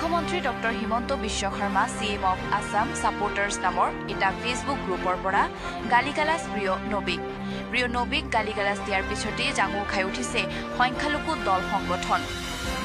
মুখ্যমন্ত্ৰী doctor Himanta Biswa Sarma CM of Assam supporters নামৰ এটা ফেচবুক গ্ৰুপৰ পৰা গালিগালাজ প্ৰিয় নবীক গালিগালাজ দিয়াৰ পিছতে জাঙুৰ খাই উঠিছে সংখ্যালঘু দল সংগঠন।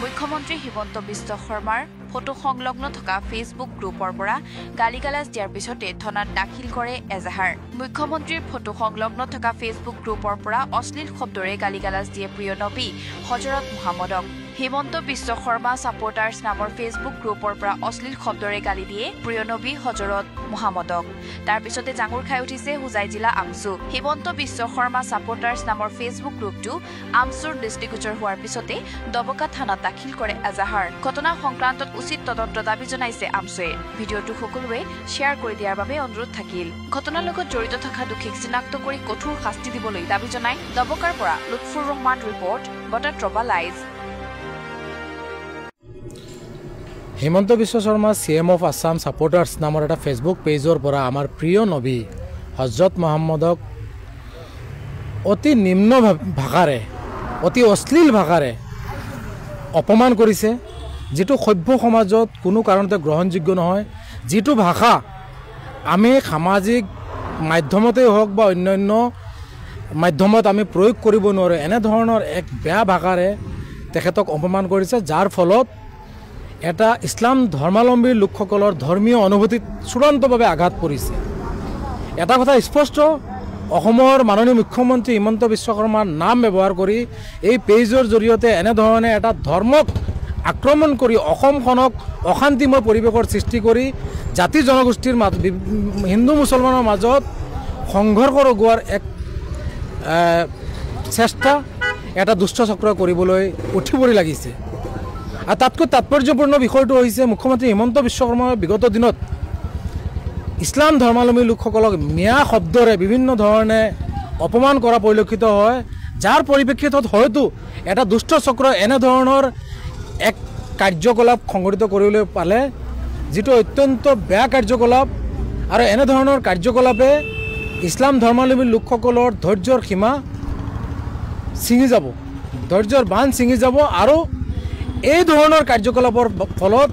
মুখ্যমন্ত্ৰী হিমন্ত বিশ্ব শৰ্মাৰ ফটো সংলগ্ন থকা ফেচবুক গ্ৰুপৰ পৰা গালিগালাজ দিয়াৰ পিছতে থানাত দাখিল কৰে এজাহাৰ। মুখ্যমন্ত্ৰীৰ ফটো সংলগ্ন থকা ফেচবুক গ্ৰুপৰ পৰা অশ্লীল শব্দৰে গালিগালাজ দিয়ে প্ৰিয় নবী হজৰত মুহাম্মদক। হিমন্ত বিশ্ব শৰ্মা ছাপোৰ্টাৰ্ছ নামৰ ফেচবুক গ্ৰুপৰ পৰা অশ্লীল শব্দৰে গালি দিয়ে প্ৰিয় নবী হজৰত মুহাম্মদক। তাৰ পিছতে জাঙুৰ খাই উঠিছে হোজাই জিলা আমচু। হিমন্ত বিশ্ব শৰ্মা ছাপোৰ্টাৰ্ছ নামৰ ফেচবুক গ্ৰুপটো আমচুৰ দৃষ্টিগোচৰ হোৱাৰ পিছতে দবকা থানাত দাখিল কৰে এজাহাৰ। ঘটনা সংক্ৰান্তত উচিত তদন্ত দাবী জনাইছে আমচুৱে। ভিডিঅ'টো সকলোৱে শ্বেয়াৰ কৰি দিয়াৰ বাবে অনুৰোধ থাকিল। ঘটনাৰ লগত জড়িত থকা দোষীক চিনাক্ত কৰি কঠোৰ শাস্তি দিবলৈ দাবী জনাই দবকাৰ পৰা লুৎফুৰ ৰহমান ৰিপৰ্ট বটাট্ৰবা live. Himanta Biswa Sarma CM of Assam supporters নামৰ এটা ফেচবুক পেজৰ পৰা আমাৰ প্ৰিয় নবী হজৰত মুহাম্মদক অতি নিম্ন ভাষাৰে অতি অশ্লীল ভাষাৰে অপমান কৰিছে, যিটো সভ্য সমাজত কোনো কাৰণতে গ্ৰহণযোগ্য নহয়। যিটো ভাষা আমি সামাজিক মাধ্যমতেই হওক বা অন্যান্য মাধ্যমত আমি প্ৰয়োগ কৰিব নোৱাৰোঁ, এনেধৰণৰ এক বেয়া ভাষাৰে তেখেতক অপমান কৰিছে, যাৰ ফলত এটা ইছলাম ধৰ্মাৱলম্বী লোকসকলৰ ধৰ্মীয় অনুভূতিত চূড়ান্তভাৱে আঘাত পৰিছে। এটা কথা স্পষ্ট, অসমৰ মাননীয় মুখ্যমন্ত্ৰী হিমন্ত বিশ্ব শৰ্মাৰ নাম ব্যৱহাৰ কৰি এই পেজৰ জৰিয়তে এনেধৰণে এটা ধৰ্মক আক্ৰমণ কৰি অসমখনক অশান্তিময় পৰিৱেশৰ সৃষ্টি কৰি জাতি জনগোষ্ঠীৰ হিন্দু মুছলমানৰ মাজত সংঘৰ্ষ লগোৱাৰ এক চেষ্টা এটা দুষ্ট চক্ৰ কৰিবলৈ উঠি পৰি লাগিছে। আৰু তাতকৈ তাৎপৰ্যপূৰ্ণ বিষয়টো হৈছে মুখ্যমন্ত্ৰী হিমন্ত বিশ্ব শৰ্মাই বিগত দিনত ইছলাম ধৰ্মাৱলম্বী লোকসকলক মিয়া শব্দৰে বিভিন্ন ধৰণে অপমান কৰা পৰিলক্ষিত হয়, যাৰ পৰিপ্ৰেক্ষিতত হয়তো এটা দুষ্ট চক্ৰ এনেধৰণৰ এক কাৰ্যকলাপ সংঘটিত কৰিবলৈ পালে, যিটো অত্যন্ত বেয়া কাৰ্যকলাপ। আৰু এনেধৰণৰ কাৰ্যকলাপে ইছলাম ধৰ্মাৱলম্বী লোকসকলৰ ধৈৰ্যৰ সীমা ছিঙি যাব, ধৈৰ্যৰ বান্ধ ছিঙি যাব। আৰু এই ধৰণৰ কাৰ্যকলাপৰ ফলত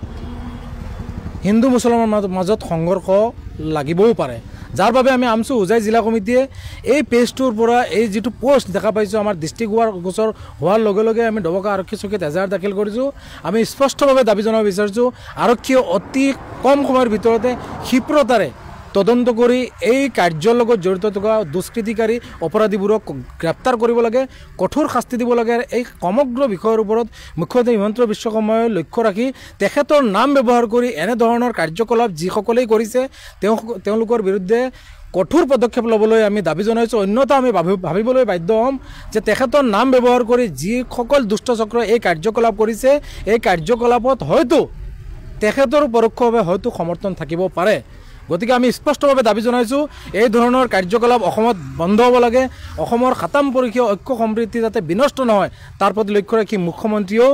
হিন্দু মুছলমানৰ মাজত সংঘৰ্ষ লাগিবও পাৰে, যাৰ বাবে আমি আমচু হোজাই জিলা কমিটিয়ে এই পেজটোৰ পৰা এই যিটো পোষ্ট দেখা পাইছোঁ আমাৰ দৃষ্টিগোচৰ হোৱাৰ লগে লগে আমি দবকা আৰক্ষী চকীত এজাহাৰ দাখিল কৰিছোঁ। আমি স্পষ্টভাৱে দাবী জনাব বিচাৰিছোঁ আৰক্ষীয়ে অতি কম সময়ৰ ভিতৰতে ক্ষীপ্ৰতাৰে তদন্ত কৰি এই কাৰ্যৰ লগত জড়িত থকা দুষ্কৃতিকাৰী অপৰাধীবোৰক গ্ৰেপ্তাৰ কৰিব লাগে, কঠোৰ শাস্তি দিব লাগে। এই সমগ্ৰ বিষয়ৰ ওপৰত মুখ্যমন্ত্ৰী হিমন্ত বিশ্ব শৰ্মাই লক্ষ্য ৰাখি তেখেতৰ নাম ব্যৱহাৰ কৰি এনেধৰণৰ কাৰ্যকলাপ যিসকলেই কৰিছে তেওঁলোকৰ বিৰুদ্ধে কঠোৰ পদক্ষেপ ল'বলৈ আমি দাবী জনাইছোঁ। অন্যথা আমি ভাবিবলৈ বাধ্য হ'ম যে তেখেতৰ নাম ব্যৱহাৰ কৰি যিসকল দুষ্ট চক্ৰ এই কাৰ্যকলাপ কৰিছে, এই কাৰ্যকলাপত হয়তো তেখেতৰ পৰোক্ষভাৱে হয়তো সমৰ্থন থাকিব পাৰে। গতিকে আমি স্পষ্টভাৱে দাবী জনাইছোঁ এই ধৰণৰ কাৰ্যকলাপ অসমত বন্ধ হ'ব লাগে। অসমৰ খাতাম পৰীক্ষা ঐক্য সমৃদ্ধি যাতে বিনষ্ট নহয় তাৰ প্ৰতি লক্ষ্য ৰাখি মুখ্যমন্ত্ৰীয়েও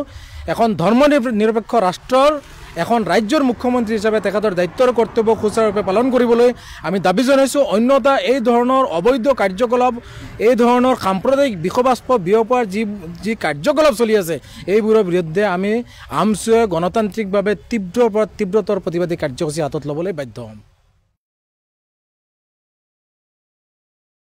এখন ধৰ্ম নিৰপেক্ষ ৰাষ্ট্ৰৰ এখন ৰাজ্যৰ মুখ্যমন্ত্ৰী হিচাপে তেখেতৰ দায়িত্বৰ কৰ্তব্য সুচাৰুৰূপে পালন কৰিবলৈ আমি দাবী জনাইছোঁ। অন্যথা এই ধৰণৰ অবৈধ কাৰ্যকলাপ, এই ধৰণৰ সাম্প্ৰদায়িক বিষবাষ্প বিয়পোৱাৰ যি কাৰ্যকলাপ চলি আছে, এইবোৰৰ বিৰুদ্ধে আমি আমচুৱে গণতান্ত্ৰিকভাৱে তীব্ৰৰ পৰা তীব্ৰতৰ প্ৰতিবাদী কাৰ্যসূচী হাতত ল'বলৈ বাধ্য হ'ম।